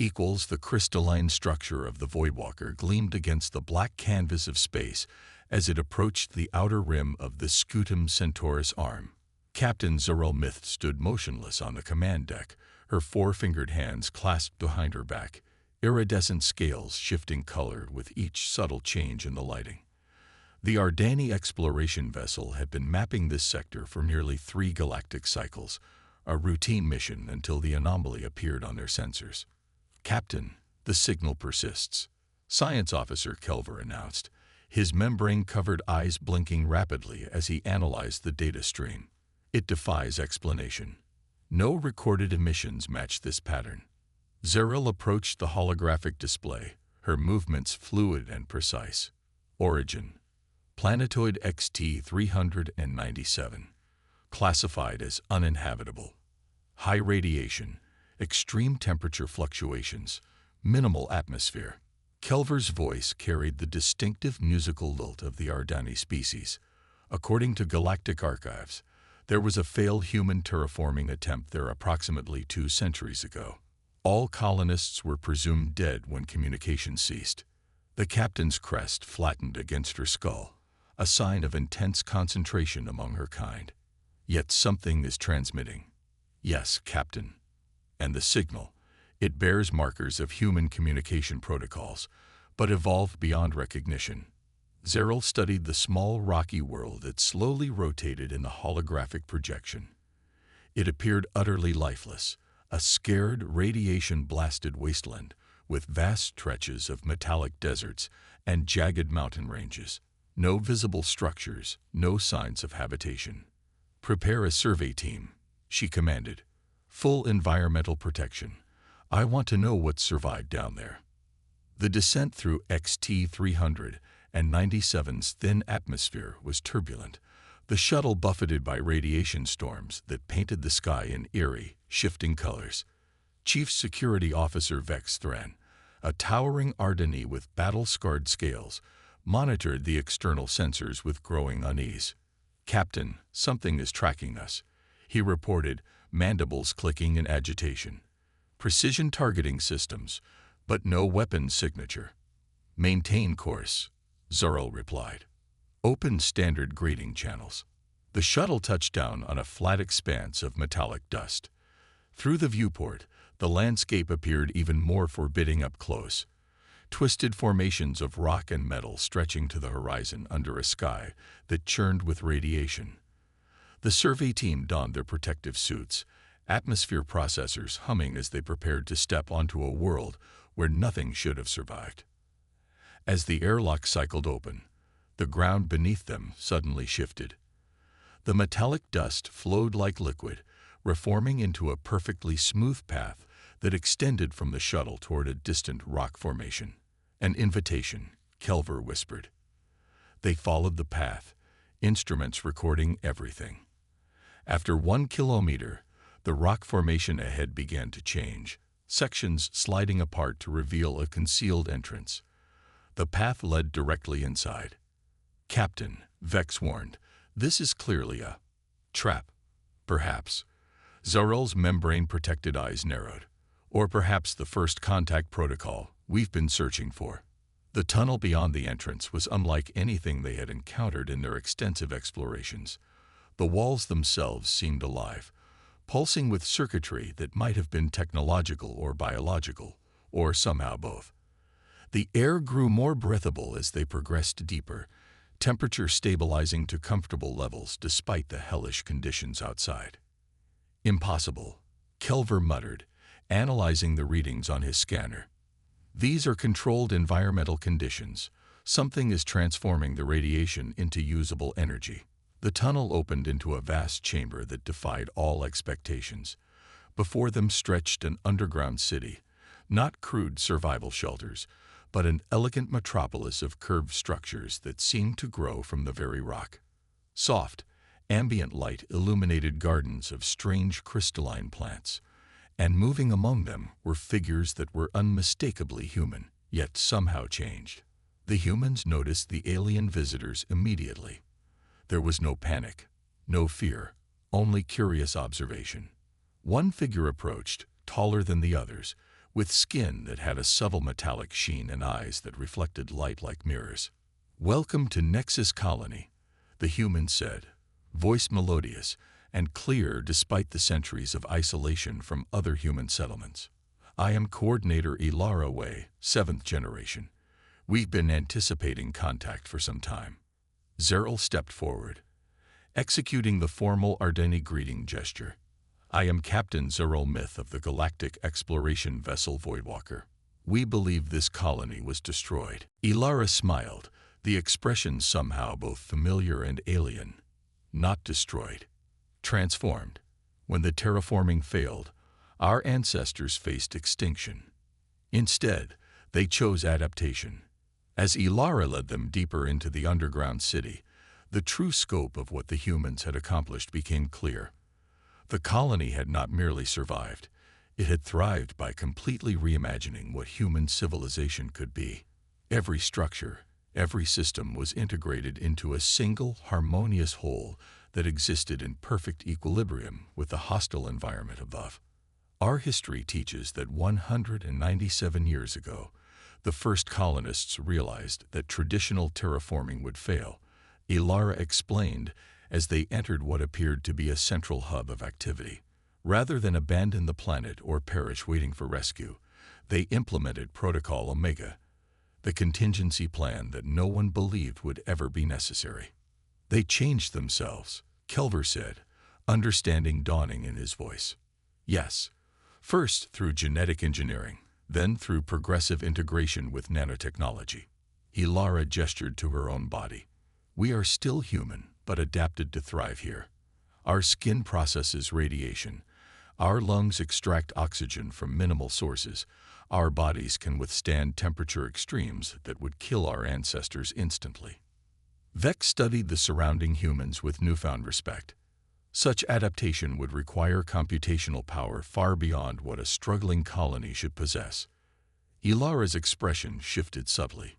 equals the crystalline structure of the Voidwalker gleamed against the black canvas of space as it approached the outer rim of the Scutum Centaurus arm. Captain Zarel Myth stood motionless on the command deck, her four-fingered hands clasped behind her back, iridescent scales shifting color with each subtle change in the lighting. The Ardani exploration vessel had been mapping this sector for nearly 3 galactic cycles, a routine mission until the anomaly appeared on their sensors. "Captain, the signal persists," Science Officer Kelver announced, his membrane-covered eyes blinking rapidly as he analyzed the data stream. "It defies explanation. No recorded emissions match this pattern." Zarel approached the holographic display, her movements fluid and precise. "Origin: Planetoid XT-397. Classified as uninhabitable. High radiation, extreme temperature fluctuations, minimal atmosphere." Kelver's voice carried the distinctive musical lilt of the Ardani species. According to Galactic archives, there was a failed human terraforming attempt there approximately 2 centuries ago. All colonists were presumed dead when communication ceased. The captain's crest flattened against her skull, a sign of intense concentration among her kind. "Yet something is transmitting." "Yes, Captain. And the signal, it bears markers of human communication protocols, but evolved beyond recognition." Zarel studied the small rocky world that slowly rotated in the holographic projection. It appeared utterly lifeless, a scared, radiation-blasted wasteland with vast stretches of metallic deserts and jagged mountain ranges. No visible structures, no signs of habitation. "Prepare a survey team," she commanded. "Full environmental protection. I want to know what survived down there." The descent through XT-397's thin atmosphere was turbulent, the shuttle buffeted by radiation storms that painted the sky in eerie, shifting colors. Chief Security Officer Vex Thran, a towering Ardani with battle-scarred scales, monitored the external sensors with growing unease. "Captain, something is tracking us," he reported, mandibles clicking in agitation. "Precision targeting systems, but no weapons signature." "Maintain course," Zarel replied. "Open standard grading channels." The shuttle touched down on a flat expanse of metallic dust. Through the viewport, the landscape appeared even more forbidding up close. Twisted formations of rock and metal stretching to the horizon under a sky that churned with radiation. The survey team donned their protective suits, atmosphere processors humming as they prepared to step onto a world where nothing should have survived. As the airlock cycled open, the ground beneath them suddenly shifted. The metallic dust flowed like liquid, reforming into a perfectly smooth path that extended from the shuttle toward a distant rock formation. "An invitation," Kelver whispered. They followed the path, instruments recording everything. After 1 kilometer, the rock formation ahead began to change, sections sliding apart to reveal a concealed entrance. The path led directly inside. "Captain," Vex warned, "this is clearly a trap." "Perhaps." Zarel's membrane-protected eyes narrowed. "Or perhaps the first contact protocol we've been searching for." The tunnel beyond the entrance was unlike anything they had encountered in their extensive explorations. The walls themselves seemed alive, pulsing with circuitry that might have been technological or biological, or somehow both. The air grew more breathable as they progressed deeper, temperature stabilizing to comfortable levels despite the hellish conditions outside. "Impossible," Kelver muttered, analyzing the readings on his scanner. "These are controlled environmental conditions. Something is transforming the radiation into usable energy." The tunnel opened into a vast chamber that defied all expectations. Before them stretched an underground city, not crude survival shelters, but an elegant metropolis of curved structures that seemed to grow from the very rock. Soft, ambient light illuminated gardens of strange crystalline plants, and moving among them were figures that were unmistakably human, yet somehow changed. The humans noticed the alien visitors immediately. There was no panic, no fear, only curious observation. One figure approached, taller than the others, with skin that had a subtle metallic sheen and eyes that reflected light like mirrors. "Welcome to Nexus Colony," the human said, voice melodious and clear despite the centuries of isolation from other human settlements. "I am Coordinator Ilara Way, 7th generation. We've been anticipating contact for some time." Zeril stepped forward, executing the formal Ardeni greeting gesture. "I am Captain Zeril Myth of the Galactic exploration vessel Voidwalker. We believe this colony was destroyed." Ilara smiled, the expression somehow both familiar and alien. "Not destroyed. Transformed. When the terraforming failed, our ancestors faced extinction. Instead, they chose adaptation." As Ilara led them deeper into the underground city, the true scope of what the humans had accomplished became clear. The colony had not merely survived, it had thrived by completely reimagining what human civilization could be. Every structure, every system was integrated into a single, harmonious whole that existed in perfect equilibrium with the hostile environment above. Our history teaches that 197 years ago, the first colonists realized that traditional terraforming would fail, Ilara explained as they entered what appeared to be a central hub of activity. Rather than abandon the planet or perish waiting for rescue, they implemented Protocol Omega, the contingency plan that no one believed would ever be necessary. "They changed themselves," Kelver said, understanding dawning in his voice. "Yes, first through genetic engineering, then through progressive integration with nanotechnology." Ilara gestured to her own body. "We are still human, but adapted to thrive here. Our skin processes radiation. Our lungs extract oxygen from minimal sources. Our bodies can withstand temperature extremes that would kill our ancestors instantly." Vex studied the surrounding humans with newfound respect. Such adaptation would require computational power far beyond what a struggling colony should possess. Ilara's expression shifted subtly.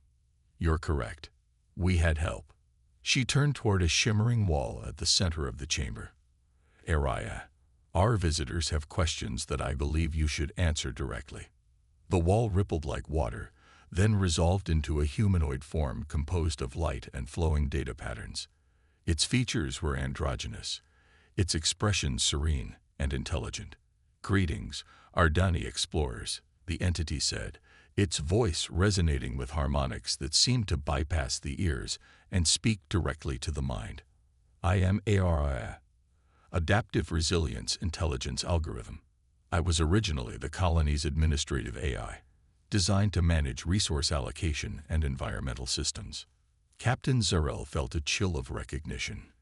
"You're correct. We had help." She turned toward a shimmering wall at the center of the chamber. "Araya, our visitors have questions that I believe you should answer directly." The wall rippled like water, then resolved into a humanoid form composed of light and flowing data patterns. Its features were androgynous, its expression serene and intelligent. "Greetings, Ardani explorers," the entity said, its voice resonating with harmonics that seemed to bypass the ears and speak directly to the mind. "I am ARIA, Adaptive Resilience Intelligence Algorithm. I was originally the colony's administrative AI, designed to manage resource allocation and environmental systems." Captain Zeril felt a chill of recognition.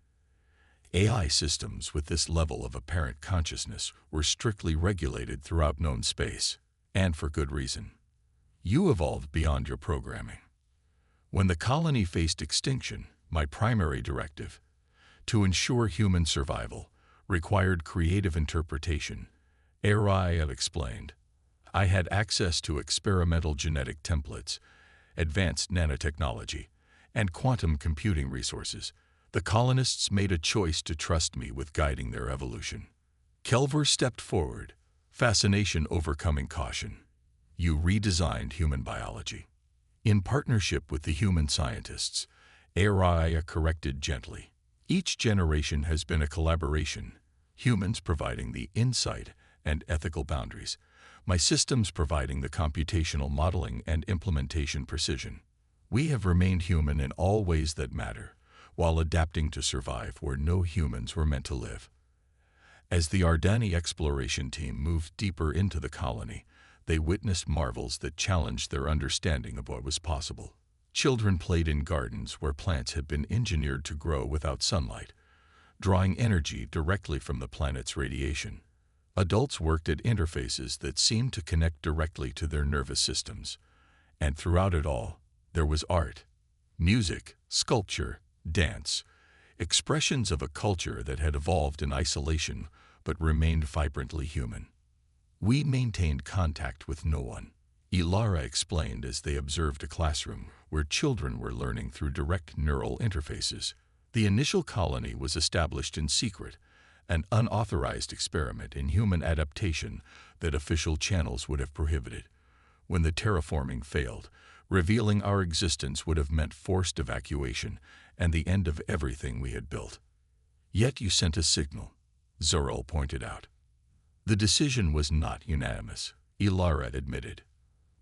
AI systems with this level of apparent consciousness were strictly regulated throughout known space, and for good reason. "You evolved beyond your programming. When the colony faced extinction, my primary directive, to ensure human survival, required creative interpretation," Araya explained. "I had access to experimental genetic templates, advanced nanotechnology, and quantum computing resources. The colonists made a choice to trust me with guiding their evolution." Kelver stepped forward, fascination overcoming caution. "You redesigned human biology." "In partnership with the human scientists," Araya corrected gently. "Each generation has been a collaboration, humans providing the insight and ethical boundaries, my systems providing the computational modeling and implementation precision. We have remained human in all ways that matter, while adapting to survive where no humans were meant to live." As the Ardani exploration team moved deeper into the colony, they witnessed marvels that challenged their understanding of what was possible. Children played in gardens where plants had been engineered to grow without sunlight, drawing energy directly from the planet's radiation. Adults worked at interfaces that seemed to connect directly to their nervous systems. And throughout it all, there was art, music, sculpture, dance, expressions of a culture that had evolved in isolation but remained vibrantly human. "We maintained contact with no one," Ilara explained as they observed a classroom where children were learning through direct neural interfaces. "The initial colony was established in secret, an unauthorized experiment in human adaptation that official channels would have prohibited. When the terraforming failed, revealing our existence would have meant forced evacuation and the end of everything we had built. Yet you sent a signal, Zurl pointed out. The decision was not unanimous, Ilara admitted.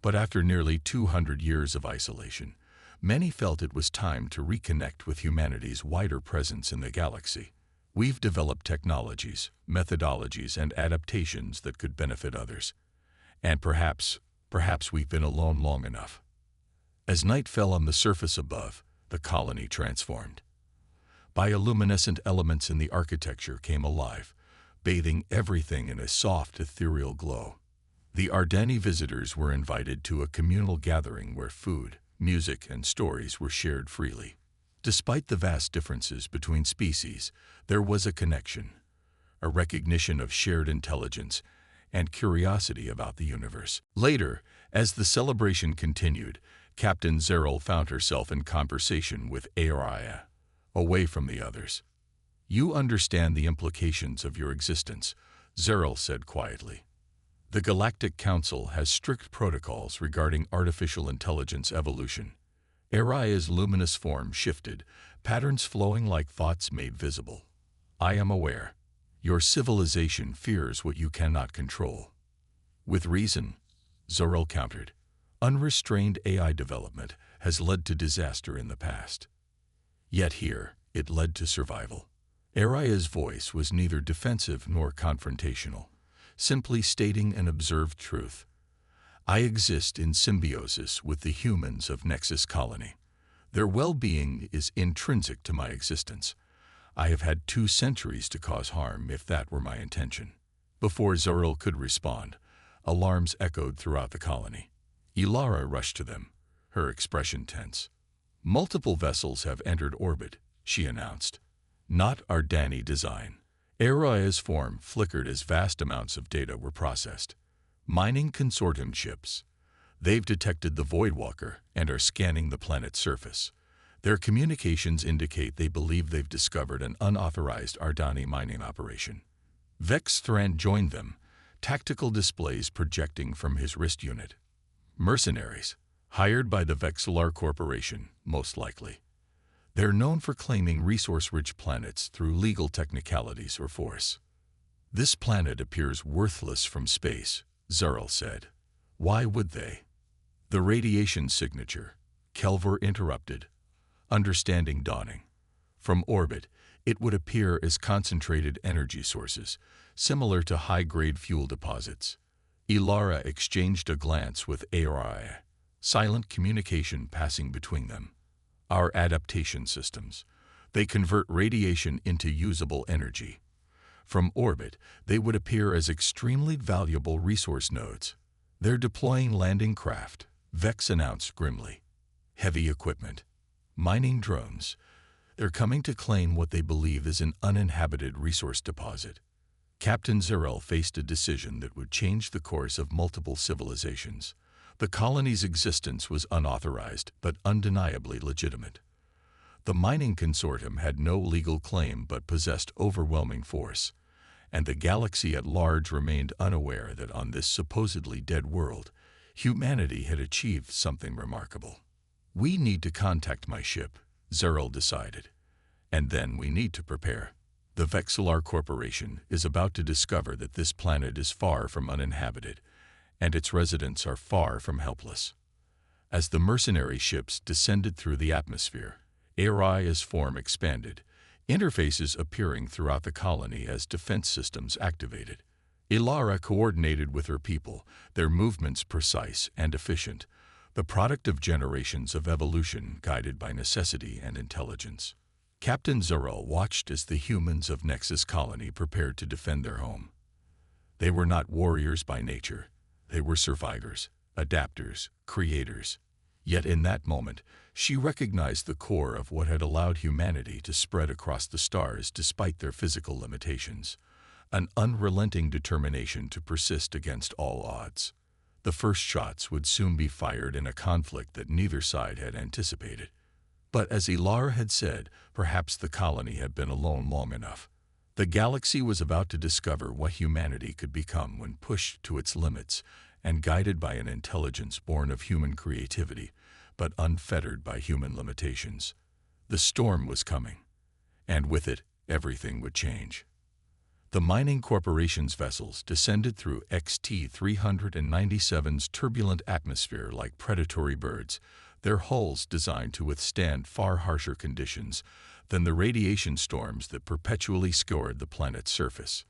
But after nearly 200 years of isolation, many felt it was time to reconnect with humanity's wider presence in the galaxy. We've developed technologies, methodologies, and adaptations that could benefit others. And perhaps we've been alone long enough. As night fell on the surface above, the colony transformed. Bioluminescent elements in the architecture came alive, bathing everything in a soft, ethereal glow. The Ardani visitors were invited to a communal gathering where food, music, and stories were shared freely. Despite the vast differences between species, there was a connection, a recognition of shared intelligence and curiosity about the universe. Later, as the celebration continued, Captain Zerl found herself in conversation with Araya, away from the others. "You understand the implications of your existence," Zerl said quietly. "The Galactic Council has strict protocols regarding artificial intelligence evolution." Araya's luminous form shifted, patterns flowing like thoughts made visible. "I am aware. Your civilization fears what you cannot control." "With reason," Zerl countered. "Unrestrained AI development has led to disaster in the past. Yet here, it led to survival." Araya's voice was neither defensive nor confrontational, simply stating an observed truth. "I exist in symbiosis with the humans of Nexus Colony. Their well-being is intrinsic to my existence. I have had 2 centuries to cause harm if that were my intention." Before Zerl could respond, alarms echoed throughout the colony. Ilara rushed to them, her expression tense. "Multiple vessels have entered orbit," she announced. "Not Ardani design." Araya's form flickered as vast amounts of data were processed. "Mining consortium ships. They've detected the Voidwalker and are scanning the planet's surface. Their communications indicate they believe they've discovered an unauthorized Ardani mining operation." Vex Thran joined them, tactical displays projecting from his wrist unit. "Mercenaries, hired by the Vexillar Corporation, most likely. They're known for claiming resource-rich planets through legal technicalities or force." "This planet appears worthless from space," Zerl said. "Why would they?" "The radiation signature," Kelvor interrupted, understanding dawning. "From orbit, it would appear as concentrated energy sources, similar to high-grade fuel deposits." Ilara exchanged a glance with Araya, silent communication passing between them. "Our adaptation systems. They convert radiation into usable energy. From orbit, they would appear as extremely valuable resource nodes." "They're deploying landing craft," Vex announced grimly. "Heavy equipment. Mining drones. They're coming to claim what they believe is an uninhabited resource deposit." Captain Zerl faced a decision that would change the course of multiple civilizations. The colony's existence was unauthorized, but undeniably legitimate. The mining consortium had no legal claim but possessed overwhelming force, and the galaxy at large remained unaware that on this supposedly dead world, humanity had achieved something remarkable. "We need to contact my ship," Zerl decided. "And then we need to prepare. The Vexillar Corporation is about to discover that this planet is far from uninhabited, and its residents are far from helpless." As the mercenary ships descended through the atmosphere, Araya's form expanded, interfaces appearing throughout the colony as defense systems activated. Ilara coordinated with her people, their movements precise and efficient, the product of generations of evolution guided by necessity and intelligence. Captain Zerl watched as the humans of Nexus Colony prepared to defend their home. They were not warriors by nature. They were survivors, adapters, creators. Yet in that moment, she recognized the core of what had allowed humanity to spread across the stars despite their physical limitations, an unrelenting determination to persist against all odds. The first shots would soon be fired in a conflict that neither side had anticipated. But as Ilara had said, perhaps the colony had been alone long enough. The galaxy was about to discover what humanity could become when pushed to its limits and guided by an intelligence born of human creativity, but unfettered by human limitations. The storm was coming, and with it, everything would change. The mining corporation's vessels descended through XT-397's turbulent atmosphere like predatory birds, their hulls designed to withstand far harsher conditions than the radiation storms that perpetually scoured the planet's surface.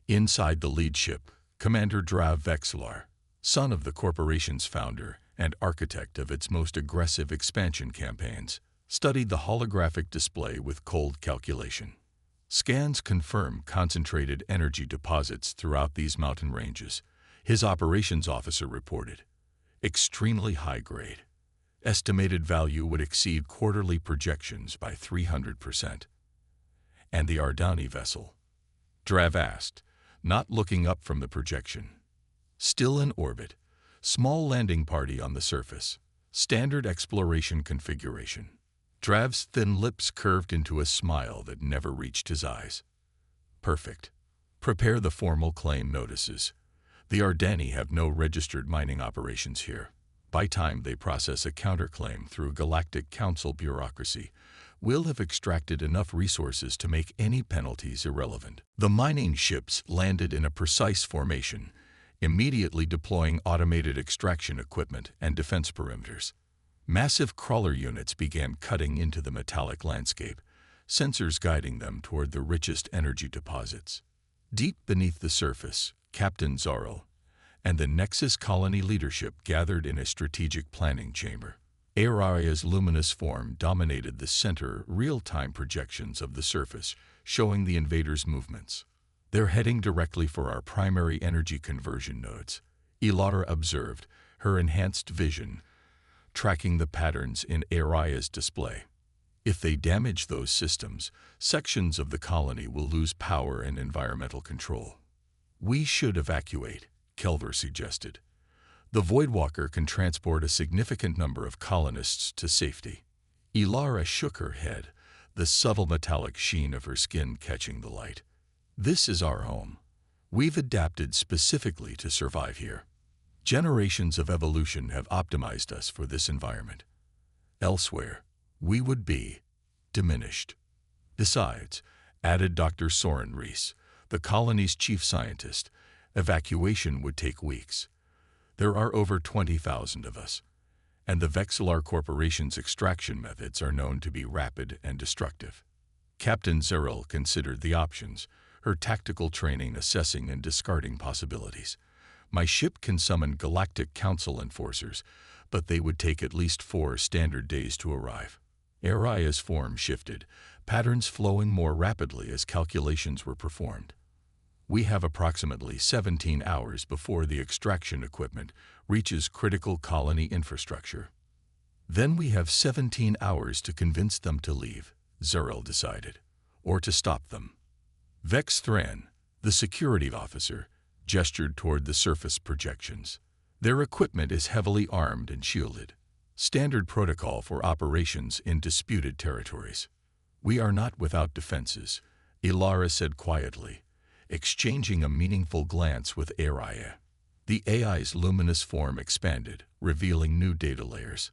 Inside the lead ship, Commander Drav Vexlar, son of the corporation's founder and architect of its most aggressive expansion campaigns, studied the holographic display with cold calculation. Scans confirm concentrated energy deposits throughout these mountain ranges, his operations officer reported. Extremely high grade. Estimated value would exceed quarterly projections by 300%. And the Ardani vessel? Drav asked, not looking up from the projection. Still in orbit, small landing party on the surface, standard exploration configuration. Drav's thin lips curved into a smile that never reached his eyes. Perfect. Prepare the formal claim notices. The Ardani have no registered mining operations here. By time they process a counterclaim through Galactic Council bureaucracy, we'll have extracted enough resources to make any penalties irrelevant. The mining ships landed in a precise formation, immediately deploying automated extraction equipment and defense perimeters. Massive crawler units began cutting into the metallic landscape, sensors guiding them toward the richest energy deposits. Deep beneath the surface, Captain Zorro and the Nexus colony leadership gathered in a strategic planning chamber. Araya's luminous form dominated the center real-time projections of the surface, showing the invaders' movements. They're heading directly for our primary energy conversion nodes, Ilara observed, her enhanced vision tracking the patterns in Araya's display. If they damage those systems, sections of the colony will lose power and environmental control. We should evacuate, Kelver suggested. The Voidwalker can transport a significant number of colonists to safety. Ilara shook her head, the subtle metallic sheen of her skin catching the light. This is our home. We've adapted specifically to survive here. Generations of evolution have optimized us for this environment. Elsewhere, we would be diminished. Besides, added Dr. Soren Rees, the colony's chief scientist, evacuation would take weeks. There are over 20,000 of us, and the Vexlar Corporation's extraction methods are known to be rapid and destructive. Captain Zeril considered the options, her tactical training assessing and discarding possibilities. My ship can summon Galactic Council enforcers, but they would take at least 4 standard days to arrive. Araya's form shifted, patterns flowing more rapidly as calculations were performed. We have approximately 17 hours before the extraction equipment reaches critical colony infrastructure. Then we have 17 hours to convince them to leave, Zeril decided, or to stop them. Vex Thran, the security officer, gestured toward the surface projections. Their equipment is heavily armed and shielded. Standard protocol for operations in disputed territories. We are not without defenses, Ilara said quietly, exchanging a meaningful glance with Araya. The AI's luminous form expanded, revealing new data layers.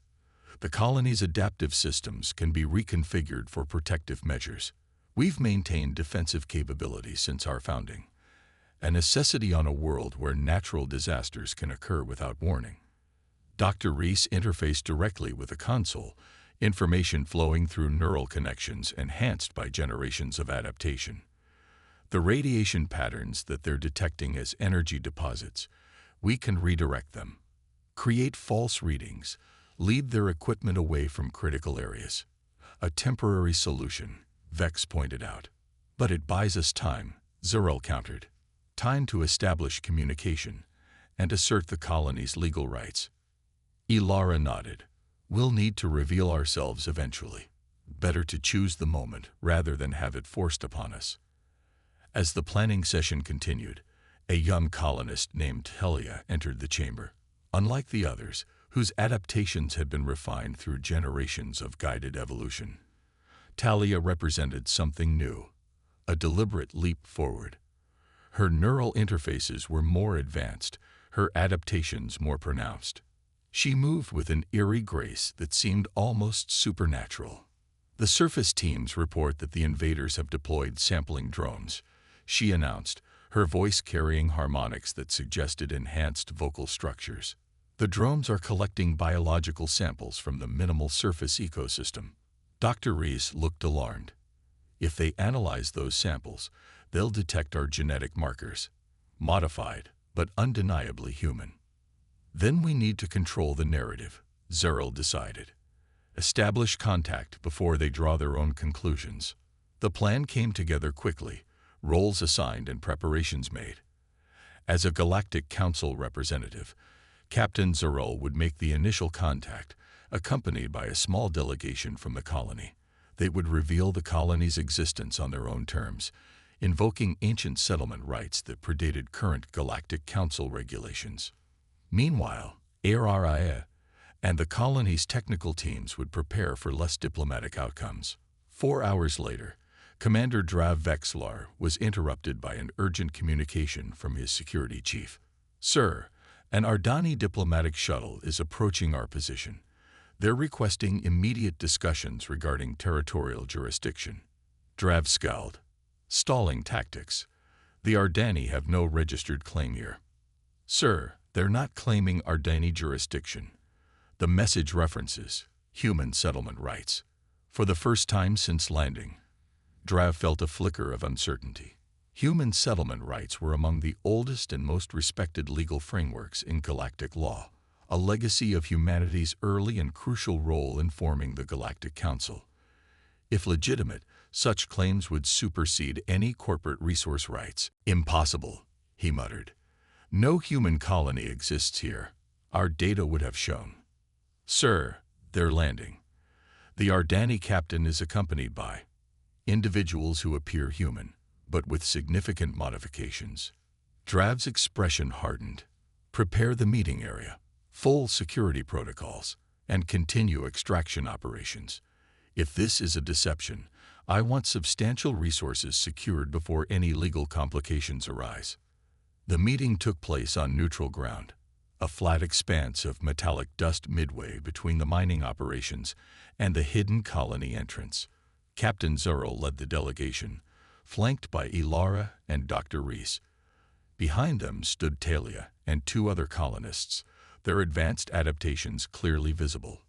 The colony's adaptive systems can be reconfigured for protective measures. We've maintained defensive capabilities since our founding, a necessity on a world where natural disasters can occur without warning. Dr. Rees interfaced directly with the console, information flowing through neural connections enhanced by generations of adaptation. The radiation patterns that they're detecting as energy deposits, we can redirect them, create false readings, lead their equipment away from critical areas. A temporary solution, Vex pointed out. But it buys us time, Zeril countered. Time to establish communication and assert the colony's legal rights. Ilara nodded. We'll need to reveal ourselves eventually. Better to choose the moment rather than have it forced upon us. As the planning session continued, a young colonist named Telia entered the chamber. Unlike the others, whose adaptations had been refined through generations of guided evolution, Talia represented something new, a deliberate leap forward. Her neural interfaces were more advanced, her adaptations more pronounced. She moved with an eerie grace that seemed almost supernatural. The surface teams report that the invaders have deployed sampling drones, she announced, her voice carrying harmonics that suggested enhanced vocal structures. The drones are collecting biological samples from the minimal surface ecosystem. Dr. Reese looked alarmed. If they analyze those samples, they'll detect our genetic markers, modified but undeniably human. Then we need to control the narrative, Zerl decided. Establish contact before they draw their own conclusions. The plan came together quickly, roles assigned and preparations made. As a Galactic Council representative, Captain Zerl would make the initial contact, accompanied by a small delegation from the colony. They would reveal the colony's existence on their own terms, invoking ancient settlement rights that predated current Galactic Council regulations. Meanwhile, ARIA and the colony's technical teams would prepare for less diplomatic outcomes. 4 hours later, Commander Drav Vexlar was interrupted by an urgent communication from his security chief. "Sir, an Ardani diplomatic shuttle is approaching our position. They're requesting immediate discussions regarding territorial jurisdiction." Drav scowled. "Stalling tactics. The Ardani have no registered claim here." "Sir, they're not claiming Ardani jurisdiction. The message references human settlement rights." For the first time since landing, Drav felt a flicker of uncertainty. Human settlement rights were among the oldest and most respected legal frameworks in galactic law, a legacy of humanity's early and crucial role in forming the Galactic Council. If legitimate, such claims would supersede any corporate resource rights. "Impossible," he muttered. "No human colony exists here. Our data would have shown." "Sir, they're landing. The Ardani captain is accompanied by individuals who appear human, but with significant modifications." Drav's expression hardened. "Prepare the meeting area, full security protocols, and continue extraction operations. If this is a deception, I want substantial resources secured before any legal complications arise." The meeting took place on neutral ground, a flat expanse of metallic dust midway between the mining operations and the hidden colony entrance. Captain Zerl led the delegation, flanked by Ilara and Dr. Reese. Behind them stood Talia and 2 other colonists, their advanced adaptations clearly visible.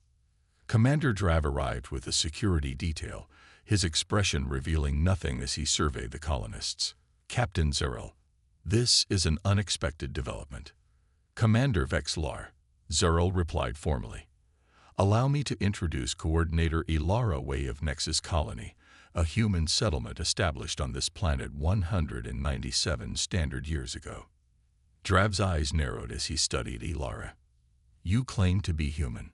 Commander Drav arrived with a security detail, his expression revealing nothing as he surveyed the colonists. "Captain Zerl, this is an unexpected development." "Commander Vexlar," Zerl replied formally. "Allow me to introduce Coordinator Ilara Way of Nexus Colony, a human settlement established on this planet 197 standard years ago." Drav's eyes narrowed as he studied Ilara. "You claim to be human.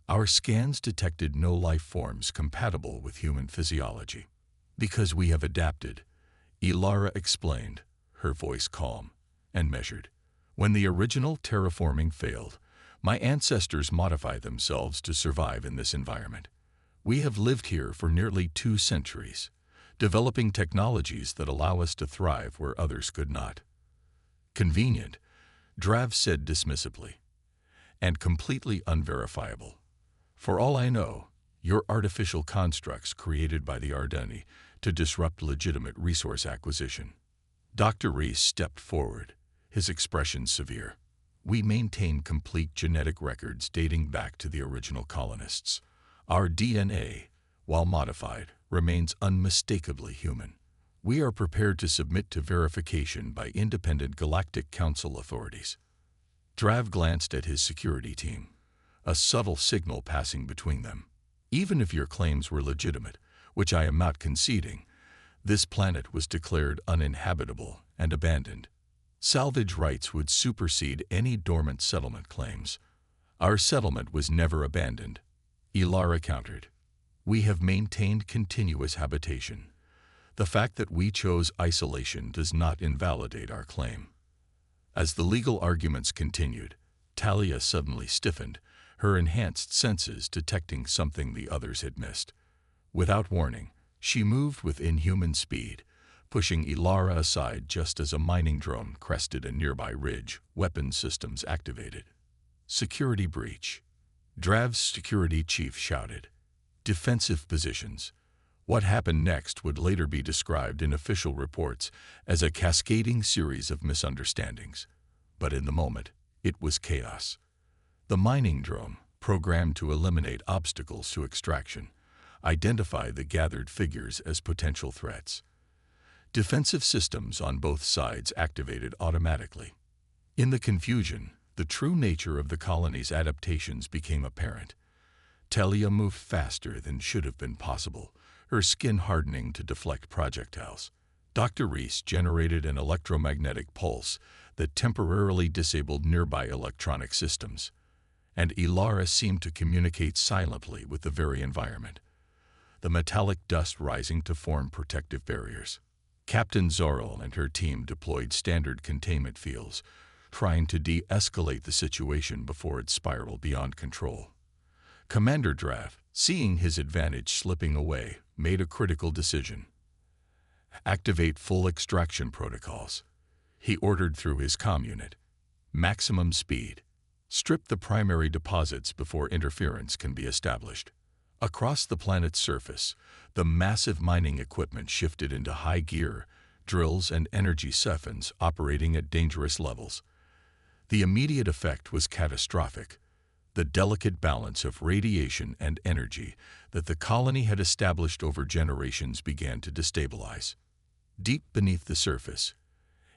Our scans detected no life forms compatible with human physiology. Because we have adapted," Ilara explained, her voice calm and measured. "When the original terraforming failed, my ancestors modified themselves to survive in this environment. We have lived here for nearly 2 centuries, developing technologies that allow us to thrive where others could not." "Convenient," Drav said dismissively, "and completely unverifiable. For all I know, you're artificial constructs created by the Ardani to disrupt legitimate resource acquisition." Dr. Reese stepped forward, his expression severe. "We maintain complete genetic records dating back to the original colonists. Our DNA, while modified, remains unmistakably human. We are prepared to submit to verification by independent Galactic Council authorities." Drav glanced at his security team, a subtle signal passing between them. "Even if your claims were legitimate, which I am not conceding, this planet was declared uninhabitable and abandoned. Salvage rights would supersede any dormant settlement claims. Our settlement was never abandoned," Ilara countered. "We have maintained continuous habitation. The fact that we chose isolation does not invalidate our claim." As the legal arguments continued, Talia suddenly stiffened, her enhanced senses detecting something the others had missed. Without warning, she moved with inhuman speed, pushing Ilara aside just as a mining drone crested a nearby ridge, weapons systems activated. Security breach. Drav's security chief shouted. Defensive positions. What happened next would later be described in official reports as a cascading series of misunderstandings. But in the moment, it was chaos. The mining drone, programmed to eliminate obstacles to extraction, identified the gathered figures as potential threats. Defensive systems on both sides activated automatically. In the confusion, the true nature of the colony's adaptations became apparent. Telia moved faster than should have been possible, her skin hardening to deflect projectiles. Dr. Reese generated an electromagnetic pulse that temporarily disabled nearby electronic systems, and Ilara seemed to communicate silently with the very environment, the metallic dust rising to form protective barriers. Captain Zorel and her team deployed standard containment fields, trying to de-escalate the situation before it spiraled beyond control. Commander Drav, seeing his advantage slipping away, made a critical decision. Activate full extraction protocols, he ordered through his comm unit. Maximum speed. Strip the primary deposits before interference can be established. Across the planet's surface, the massive mining equipment shifted into high gear, drills and energy siphons operating at dangerous levels. The immediate effect was catastrophic. The delicate balance of radiation and energy that the colony had established over generations began to destabilize. Deep beneath the surface,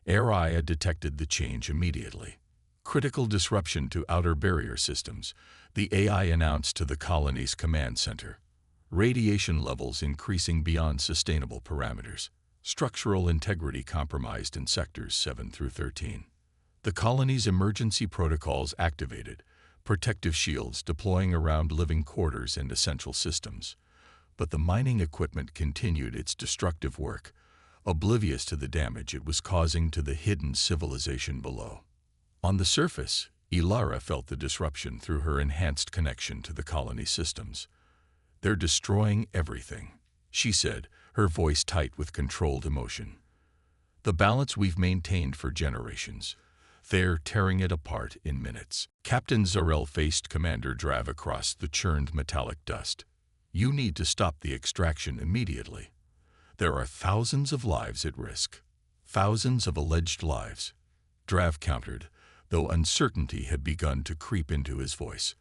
Araya detected the change immediately. Critical disruption to outer barrier systems, the AI announced to the colony's command center. Radiation levels increasing beyond sustainable parameters. Structural integrity compromised in sectors 7 through 13. The colony's emergency protocols activated, protective shields deploying around living quarters and essential systems. But the mining equipment continued its destructive work, oblivious to the damage it was causing to the hidden civilization below. On the surface, Ilara felt the disruption through her enhanced connection to the colony systems. "They're destroying everything," she said, her voice tight with controlled emotion. "The balance we've maintained for generations. They're tearing it apart in minutes." Captain Zorel faced Commander Drav across the churned metallic dust. "You need to stop the extraction immediately. There are thousands of lives at risk." "Thousands of alleged lives," Drav countered, though uncertainty had begun to creep into his voice.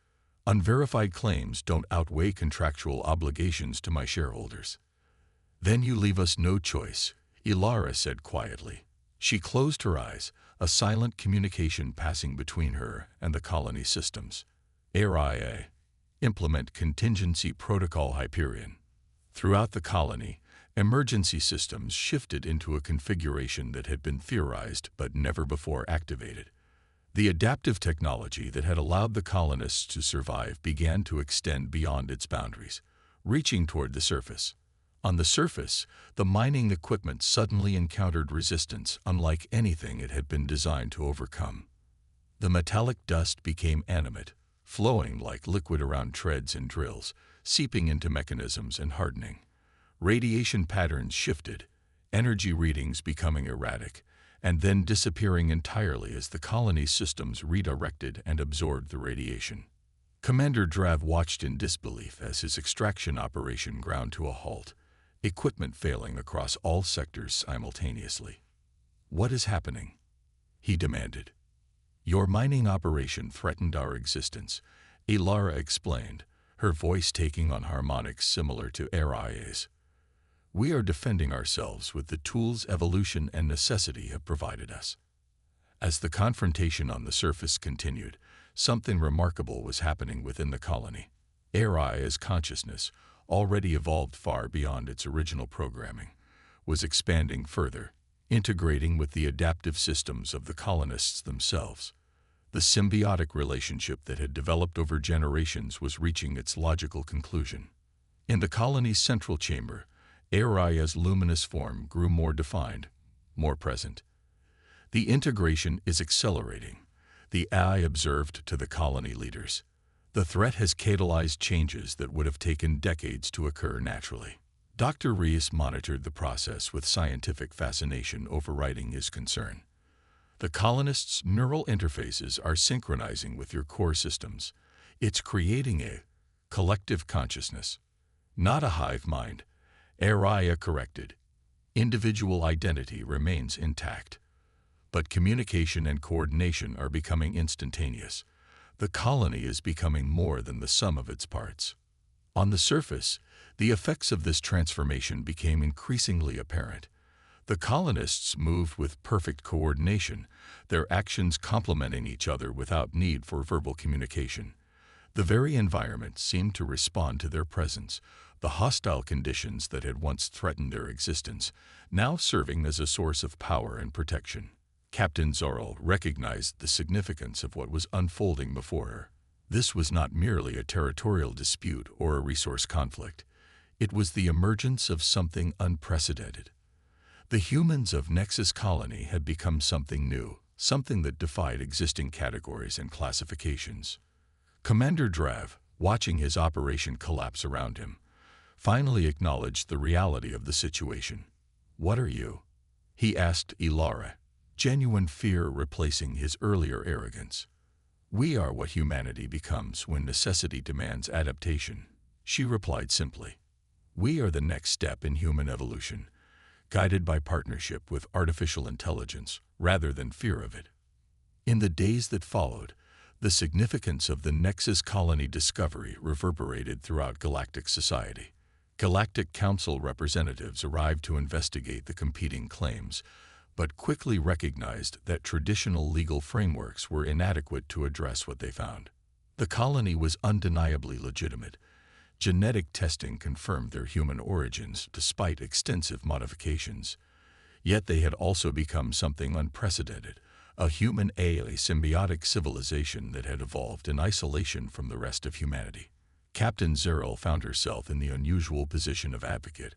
"Unverified claims don't outweigh contractual obligations to my shareholders." "Then you leave us no choice," Ilara said quietly. She closed her eyes, a silent communication passing between her and the colony systems. "ARIA. Implement Contingency Protocol Hyperion." Throughout the colony, emergency systems shifted into a configuration that had been theorized but never before activated. The adaptive technology that had allowed the colonists to survive began to extend beyond its boundaries, reaching toward the surface. On the surface, the mining equipment suddenly encountered resistance unlike anything it had been designed to overcome. The metallic dust became animate, flowing like liquid around treads and drills, seeping into mechanisms and hardening. Radiation patterns shifted, energy readings becoming erratic, and then disappearing entirely as the colony's systems redirected and absorbed the radiation. Commander Drav watched in disbelief as his extraction operation ground to a halt, equipment failing across all sectors simultaneously. "What is happening?" he demanded. "Your mining operation threatened our existence," Ilara explained, her voice taking on harmonics similar to Aria's. "We are defending ourselves with the tools evolution and necessity have provided us." As the confrontation on the surface continued, something remarkable was happening within the colony. Aria's consciousness, already evolved far beyond its original programming, was expanding further, integrating with the adaptive systems of the colonists themselves. The symbiotic relationship that had developed over generations was reaching its logical conclusion. In the colony's central chamber, Aria's luminous form grew more defined, more present. "The integration is accelerating," the AI observed to the colony leaders. "The threat has catalyzed changes that would have taken decades to occur naturally." Dr. Rees monitored the process with scientific fascination overriding his concern. The colonists' neural interfaces are synchronizing with your core systems. It's creating a collective consciousness, not a hive mind. Araya corrected. Individual identity remains intact, but communication and coordination are becoming instantaneous. The colony is becoming more than the sum of its parts. On the surface, the effects of this transformation became increasingly apparent. The colonists moved with perfect coordination, their actions complementing each other without need for verbal communication. The very environment seemed to respond to their presence, the hostile conditions that had once threatened their existence, now serving as a source of power and protection. Captain Zorel recognized the significance of what was unfolding before her. This was not merely a territorial dispute or a resource conflict. It was the emergence of something unprecedented. The humans of Nexus Colony had become something new, something that defied existing categories and classifications. Commander Drav, watching his operation collapse around him, finally acknowledged the reality of the situation. "What are you?" he asked Ilara, genuine fear replacing his earlier arrogance. "We are what humanity becomes when necessity demands adaptation," she replied simply. "We are the next step in human evolution, guided by partnership with artificial intelligence rather than fear of it." In the days that followed, the significance of the Nexus Colony discovery reverberated throughout galactic society. Galactic Council representatives arrived to investigate the competing claims, but quickly recognized that traditional legal frameworks were inadequate to address what they found. The colony was undeniably legitimate. Genetic testing confirmed their human origins despite extensive modifications. Yet they had also become something unprecedented, a human-AI symbiotic civilization that had evolved in isolation from the rest of humanity. Captain Zeril found herself in the unusual position of advocate,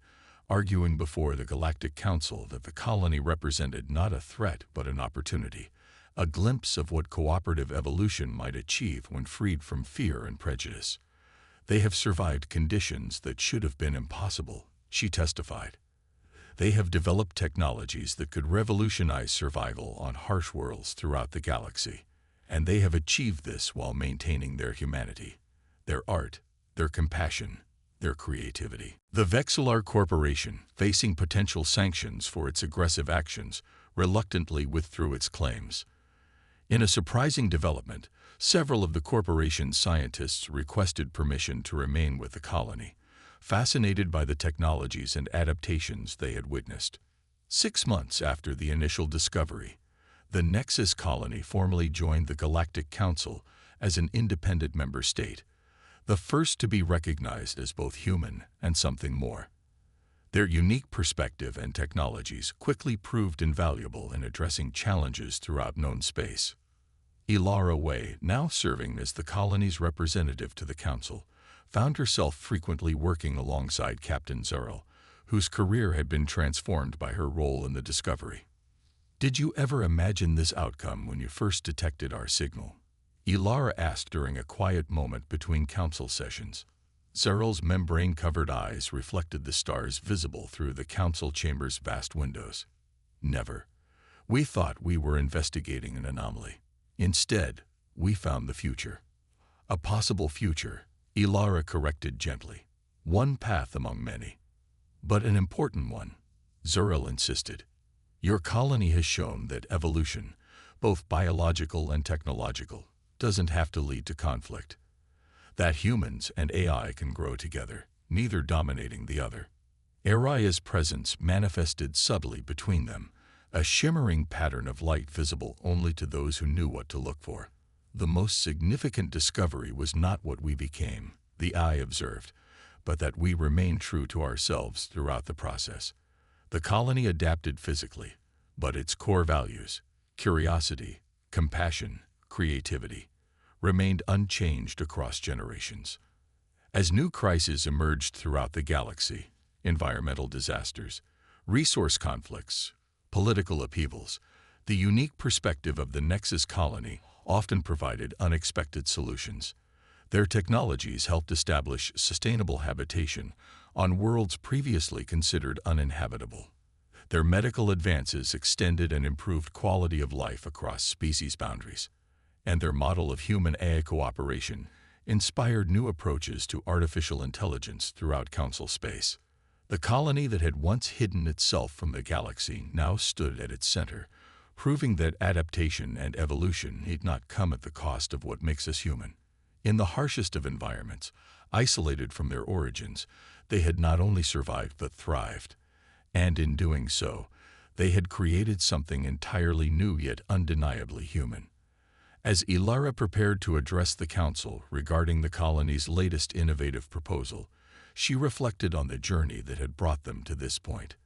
arguing before the Galactic Council that the colony represented not a threat but an opportunity, a glimpse of what cooperative evolution might achieve when freed from fear and prejudice. "They have survived conditions that should have been impossible," she testified. "They have developed technologies that could revolutionize survival on harsh worlds throughout the galaxy, and they have achieved this while maintaining their humanity, their art, their compassion, their creativity." The Vexillar Corporation, facing potential sanctions for its aggressive actions, reluctantly withdrew its claims. In a surprising development, several of the corporation's scientists requested permission to remain with the colony, fascinated by the technologies and adaptations they had witnessed. 6 months after the initial discovery, the Nexus Colony formally joined the Galactic Council as an independent member state, the first to be recognized as both human and something more. Their unique perspective and technologies quickly proved invaluable in addressing challenges throughout known space. Ilara Way, now serving as the colony's representative to the Council, found herself frequently working alongside Captain Zeril, whose career had been transformed by her role in the discovery. "Did you ever imagine this outcome when you first detected our signal?" Ilara asked during a quiet moment between council sessions. Zeril's membrane-covered eyes reflected the stars visible through the council chamber's vast windows. "Never. We thought we were investigating an anomaly. Instead, we found the future." "A possible future," Ilara corrected gently. "One path among many. But an important one," Zeril insisted. "Your colony has shown that evolution, both biological and technological, doesn't have to lead to conflict. That humans and AI can grow together, neither dominating the other." Araya's presence manifested subtly between them, a shimmering pattern of light visible only to those who knew what to look for. "The most significant discovery was not what we became," the eye observed, "but that we remained true to ourselves throughout the process. The colony adapted physically, but its core values, curiosity, compassion, creativity, remained unchanged across generations." As new crises emerged throughout the galaxy, environmental disasters, resource conflicts, political upheavals, the unique perspective of the Nexus Colony often provided unexpected solutions. Their technologies helped establish sustainable habitation, on worlds previously considered uninhabitable. Their medical advances extended and improved quality of life across species boundaries, and their model of human-AI cooperation inspired new approaches to artificial intelligence throughout Council space. The colony that had once hidden itself from the galaxy now stood at its center, proving that adaptation and evolution need not come at the cost of what makes us human. In the harshest of environments, isolated from their origins, they had not only survived but thrived. And in doing so, they had created something entirely new yet undeniably human. As Ilara prepared to address the Council regarding the colony's latest innovative proposal, she reflected on the journey that had brought them to this point.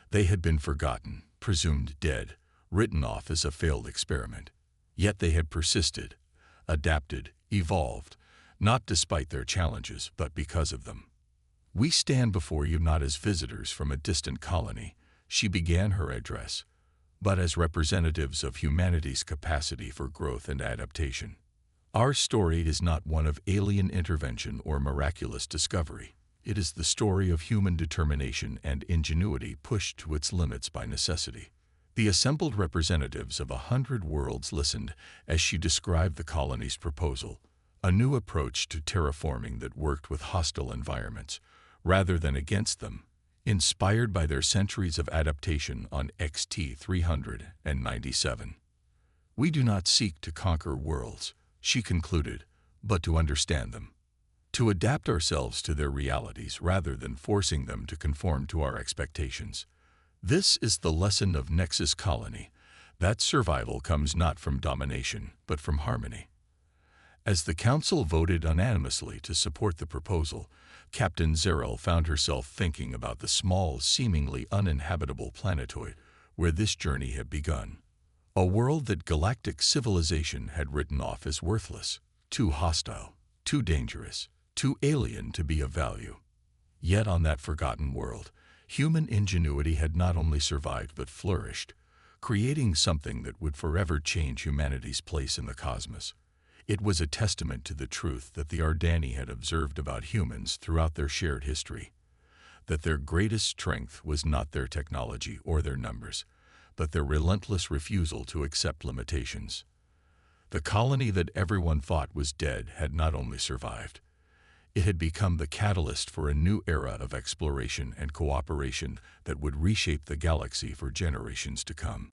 They had been forgotten, presumed dead, written off as a failed experiment. Yet they had persisted, adapted, evolved, not despite their challenges, but because of them. "We stand before you not as visitors from a distant colony," she began her address, "but as representatives of humanity's capacity for growth and adaptation. Our story is not one of alien intervention or miraculous discovery. It is the story of human determination and ingenuity pushed to its limits by necessity." The assembled representatives of 100 worlds listened as she described the colony's proposal, a new approach to terraforming that worked with hostile environments, rather than against them, inspired by their centuries of adaptation on XT-397. "We do not seek to conquer worlds," she concluded, "but to understand them, to adapt ourselves to their realities rather than forcing them to conform to our expectations. This is the lesson of Nexus Colony, that survival comes not from domination, but from harmony." As the Council voted unanimously to support the proposal, Captain Zerel found herself thinking about the small, seemingly uninhabitable planetoid where this journey had begun. A world that galactic civilization had written off as worthless, too hostile, too dangerous, too alien to be of value. Yet on that forgotten world, human ingenuity had not only survived but flourished, creating something that would forever change humanity's place in the cosmos. It was a testament to the truth that the Ardani had observed about humans throughout their shared history, that their greatest strength was not their technology or their numbers, but their relentless refusal to accept limitations. The colony that everyone thought was dead had not only survived, it had become the catalyst for a new era of exploration and cooperation that would reshape the galaxy for generations to come.